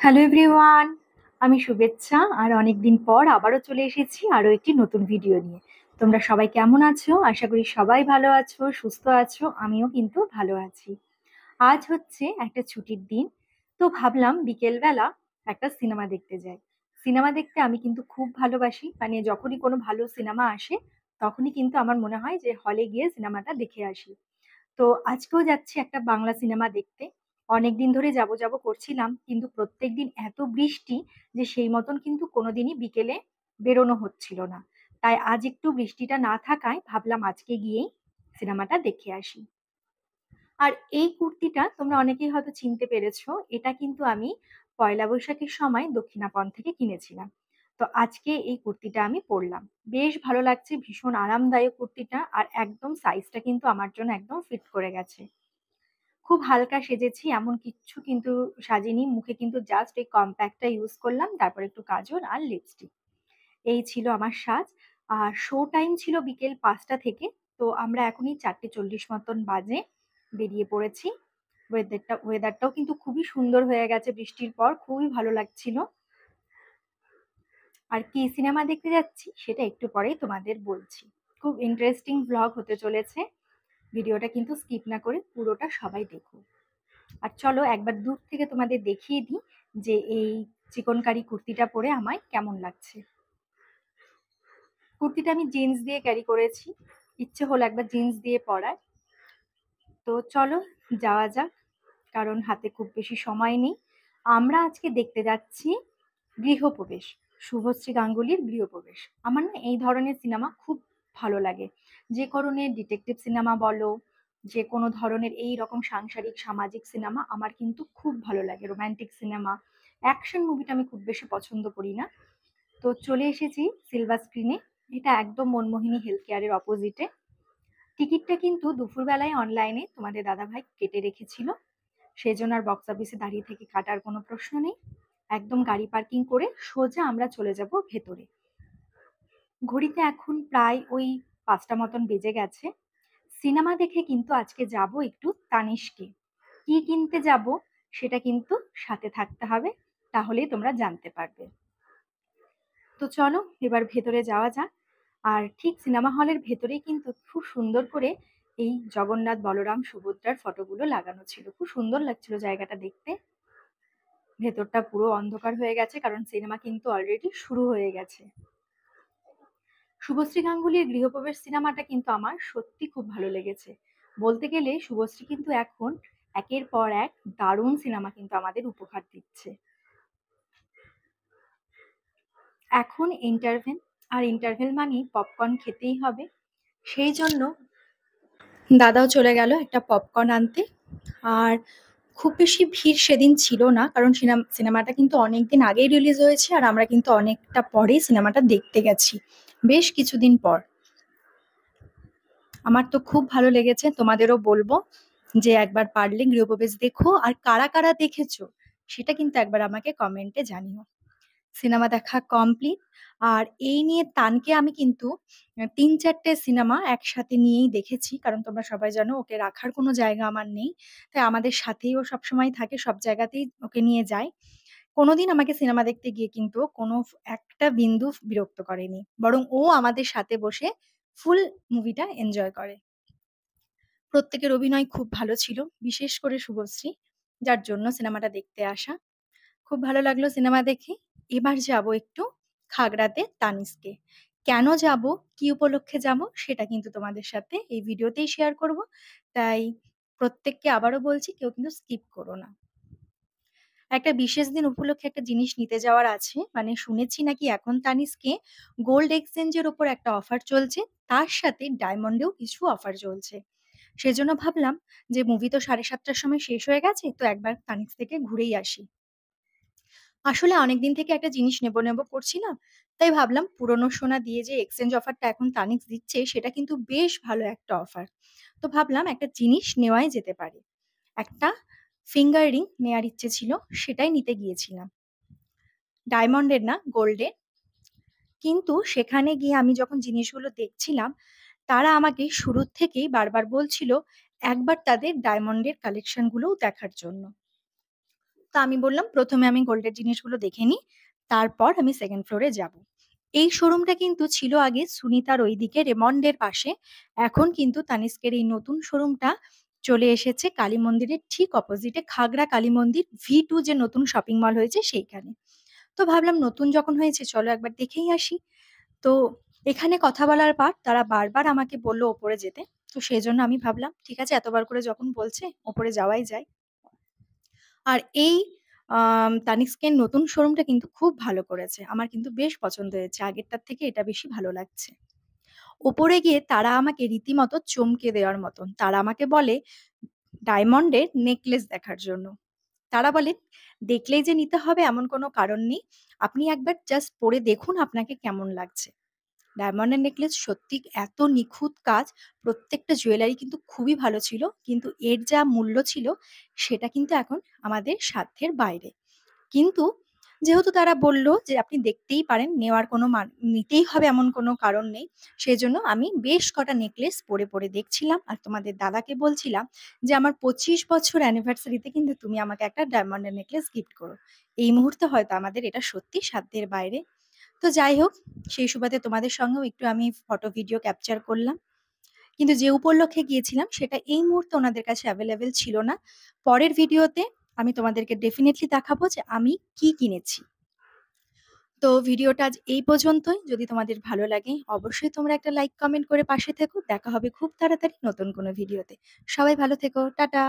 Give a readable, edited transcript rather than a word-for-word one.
Hello everyone, আমি শুভেচ্ছা। আর অনেকদিন পর আবারও চলে এসেছি আরো একটি নতুন ভিডিও নিয়ে। তোমরা সবাই কেমন আছো? আশা করি সবাই ভালো আছো, সুস্থ আছো। আমিও কিন্তু ভালো আছি। আজ হচ্ছে একটা ছুটির দিন, তো ভাবলাম বিকেলবেলা একটা সিনেমা দেখতে যাই। সিনেমা দেখতে আমি কিন্তু খুব ভালোবাসি, মানে যখনই কোনো ভালো সিনেমা আসে তখনই কিন্তু আমার মনে হয় যে হলে গিয়ে সিনেমাটা দেখে আসি। তো আজকেও যাচ্ছি একটা বাংলা সিনেমা দেখতে। অনেকদিন ধরে যাব যাব করছিলাম, কিন্তু প্রত্যেকদিন এত বৃষ্টি যে সেই মতন কিন্তু কোনোদিনই বিকেলে বেরোনো হচ্ছিল না। তাই আজ একটু বৃষ্টিটা না থাকায় ভাবলাম আজকে গিয়েই সিনেমাটা দেখে আসি। আর এই কুর্তিটা তোমরা অনেকেই হয়তো চিনতে পেরেছো, এটা কিন্তু আমি পয়লা বৈশাখের সময় দক্ষিণাপন থেকে কিনেছিলাম। তো আজকে এই কুর্তিটা আমি পরলাম, বেশ ভালো লাগছে, ভীষণ আরামদায়ক কুর্তিটা, আর একদম সাইজটা কিন্তু আমার জন্য একদম ফিট করে গেছে। খুব হালকা সেজেছি, এমন কিচ্ছু কিন্তু সাজিনি, মুখে কিন্তু জাস্ট এই কম্প্যাক্টটা ইউজ করলাম, তারপর একটু কাজল আর লিপস্টিক। এই ছিল আমার সাজ। আর শো টাইম ছিল বিকেল 5টা থেকে। তো আমরা এখনই 4:40 মতন বাজে বেরিয়ে পড়েছি। ওয়েদারটাও কিন্তু খুবই সুন্দর হয়ে গেছে, বৃষ্টির পর খুবই ভালো লাগছিল। আর কি সিনেমা দেখতে যাচ্ছি সেটা একটু পরেই তোমাদের বলছি। খুব ইন্টারেস্টিং ব্লগ হতে চলেছে, ভিডিওটা কিন্তু স্কিপ না করে পুরোটা সবাই দেখো। আর চলো একবার দূর থেকে তোমাদের দেখিয়ে দিই যে এই চিকনকারি কুর্তিটা পরে আমায় কেমন লাগছে। কুর্তিটা আমি জিন্স দিয়ে ক্যারি করেছি, ইচ্ছে হলো একবার জিন্স দিয়ে পরার। তো চলো যাওয়া যাক, কারণ হাতে খুব বেশি সময় নেই। আমরা আজকে দেখতে যাচ্ছি গৃহপ্রবেশ, শুভশ্রী গাঙ্গুলির গৃহপ্রবেশ। আমার না এই ধরনের সিনেমা খুব ভালো লাগে। যে ধরনের ডিটেকটিভ সিনেমা বলো, যে কোনো ধরনের এই রকম সাংসারিক সামাজিক সিনেমা আমার কিন্তু খুব ভালো লাগে। রোমান্টিক সিনেমা, অ্যাকশন মুভিটা আমি খুব বেশি পছন্দ করি না। তো চলে এসেছি সিলভার স্ক্রিনে। এটা একদম মনমোহিনী হেলথ কেয়ারের অপোজিটে। টিকিটটা কিন্তু দুপুরবেলায় অনলাইনে তোমাদের দাদাভাই কেটে রেখেছিল, সেই জন্য আর বক্স অফিসে দাঁড়িয়ে থেকে কাটার কোনো প্রশ্ন নেই। একদম গাড়ি পার্কিং করে সোজা আমরা চলে যাব ভেতরে। ঘড়িতে এখন প্রায় ওই 5টা মতন বেজে গেছে। সিনেমা দেখে কিন্তু আজকে যাব একটু তানিশকে। কি কিনতে যাব সেটা কিন্তু সাথে থাকতে হবে, তাহলেই তোমরা জানতে পারবে। তো চলো এবার ভেতরে যাওয়া যাক। আর ঠিক সিনেমা হলের ভেতরেই কিন্তু খুব সুন্দর করে এই জগন্নাথ বলরাম সুভদ্রার ফটোগুলো লাগানো ছিল, খুব সুন্দর লাগছিল জায়গাটা দেখতে। ভেতরটা পুরো অন্ধকার হয়ে গেছে, কারণ সিনেমা কিন্তু অলরেডি শুরু হয়ে গেছে। শুভশ্রী গাঙ্গুলির গৃহপ্রবেশ সিনেমাটা কিন্তু আমার সত্যি খুব ভালো লেগেছে। বলতে গেলে শুভশ্রী কিন্তু এখন একের পর এক দারুণ সিনেমা কিন্তু আমাদের উপহার দিচ্ছে। এখন ইন্টারভেল, আর ইন্টারভেল মানেই পপকর্ন খেতেই হবে। সেই জন্য দাদাও চলে গেল একটা পপকর্ন আনতে। আর খুব বেশি ভিড় সেদিন ছিল না, কারণ সিনেমাটা কিন্তু অনেকদিন আগেই রিলিজ হয়েছে, আর আমরা কিন্তু অনেকটা পরেই সিনেমাটা দেখতে গেছি, বেশ কিছুদিন পর। আমার তো খুব ভালো লেগেছে, তোমাদেরও বলবো যে একবার পারলে গৃহপ্রবেশ দেখো, আর কারা কারা দেখেছো সেটা কিন্তু একবার আমাকে কমেন্টে জানিও। সিনেমা দেখা কমপ্লিট। আর এই নিয়ে তানকে আমি কিন্তু 3-4টে সিনেমা একসাথে নিয়েই দেখেছি, কারণ তোমরা সবাই জানো ওকে রাখার কোনো জায়গা আমার নেই। তাই আমাদের সাথেই ও সবসময় থাকে, সব জায়গাতেই ওকে নিয়ে যায়। কোনোদিন আমাকে সিনেমা দেখতে গিয়ে কিন্তু কোনো একটা বিন্দু বিরক্ত করেনি, বরং ও আমাদের সাথে বসে ফুল মুভিটা এনজয় করে। প্রত্যেকের অভিনয় খুব ভালো ছিল, বিশেষ করে শুভশ্রী, যার জন্য সিনেমাটা দেখতে আসা। খুব ভালো লাগলো সিনেমা দেখে। এবার যাব একটু খাগড়াতে তানিস্কে। কেন যাব, কি উপলক্ষে যাব সেটা কিন্তু তোমাদের সাথে এই ভিডিওতেই শেয়ার করব। তাই প্রত্যেককে আবারও বলছি, কেউ কিন্তু স্কিপ করো না। একটা বিশেষ দিন উপলক্ষে একটা জিনিস নিতে যাওয়ার আছে, মানে শুনেছি নাকি এখন তানিস্কে গোল্ড এক্সচেঞ্জের ওপর একটা অফার চলছে, তার সাথে ডায়মন্ডেও কিছু অফার চলছে। সেজন্য ভাবলাম যে মুভি তো 7:30টার সময় শেষ হয়ে গেছে, তো একবার তানিস্ক থেকে ঘুরেই আসি। আসলে অনেকদিন থেকে একটা জিনিস নেব নেব করছিলাম, তাই ভাবলাম পুরনো সোনা দিয়ে যে এক্সচেঞ্জ অফারটা এখন তানিস্ক দিচ্ছে সেটা কিন্তু বেশ ভালো একটা অফার। তো ভাবলাম একটা জিনিস নেওয়াই যেতে পারে। একটা ফিঙ্গার রিং নেওয়ার ইচ্ছে ছিল, সেটাই নিতে গিয়েছিলাম। ডায়মন্ডের না, গোল্ডের। কিন্তু সেখানে গিয়ে আমি যখন জিনিসগুলো দেখছিলাম, তারা আমাকে শুরুর থেকেই বারবার বলছিল একবার তাদের ডায়মন্ডের কালেকশনগুলোও দেখার জন্য। তো তো আমি বললাম, "প্রথমে আমি গোল্ডের জিনিসগুলো দেখে নিই, তারপর আমি 2nd ফ্লোরে যাবো।" এই শোরুমটা কিন্তু ছিল আগে সুনিতার ওইদিকে রেমন্ডের পাশে। এখন কিন্তু তানিস্কের এই নতুন শোরুমটা চলে এসেছে কালী মন্দিরের ঠিক অপোজিটে, খাগড়া কালী মন্দির V2 যে নতুন শপিং মল হয়েছে সেইখানে। তো ভাবলাম নতুন যখন হয়েছে চলো একবার দেখেই আসি। তো এখানে কথা বলার পর তারা বারবার আমাকে বলল ওপরে যেতে। তো সেজন্য আমি ভাবলাম ঠিক আছে, এতবার করে যখন বলছে ওপরে যাওয়াই যায়। আর এই তানিস্কের নতুন শোরুমটা কিন্তু খুব ভালো করেছে। আমার কিন্তু বেশ পছন্দ হয়েছে। আগেরটার থেকে এটা বেশি ভালো লাগছে। ওপরে গিয়ে তারা আমাকে রীতিমতো চমকে দেওয়ার মতন। তারা আমাকে বলে ডায়মন্ডের নেকলেস দেখার জন্য। তারা বলে, "দেখলেই যে নিতে হবে এমন কোনো কারণ নেই। আপনি একবার জাস্ট পরে দেখুন আপনাকে কেমন লাগছে।" ডায়মন্ডের নেকলেস সত্যি এত নিখুঁত কাজ, প্রত্যেকটা জুয়েলারি কিন্তু খুবই ভালো ছিল। কিন্তু এর যা মূল্য ছিল সেটা কিন্তু এখন আমাদের সাধ্যের বাইরে। কিন্তু যেহেতু তারা বলল যে আপনি দেখতেই পারেন, নেওয়ার কোনো নিতেই হবে এমন কোনো কারণ নেই। সেজন্য আমি বেশ কটা নেকলেস পরে দেখছিলাম আর তোমাদের দাদাকে বলছিলাম যে, "আমার ২৫ বছর অ্যানিভার্সারিতে কিন্তু তুমি আমাকে একটা ডায়মন্ডের নেকলেস গিফট করো।" এই মুহূর্তে হয়তো আমাদের এটা সত্যি সাধ্যের বাইরে। তো যাই হোক, সেই সুবাদে তোমাদের সঙ্গেও একটু আমি ফটো ভিডিও ক্যাপচার করলাম। কিন্তু যে উপলক্ষে গিয়েছিলাম সেটা এই মুহূর্তে ওনাদের কাছে অ্যাভেলেবল ছিল না। পরের ভিডিওতে আমি তোমাদেরকে ডেফিনিটলি দেখাবো যে আমি কি কিনেছি। তো ভিডিওটা আজ এই পর্যন্তই। যদি তোমাদের ভালো লাগে অবশ্যই তোমরা একটা লাইক, কমেন্ট করে পাশে থেকো। দেখা হবে খুব তাড়াতাড়ি নতুন কোনো ভিডিওতে। সবাই ভালো থেকো। টাটা।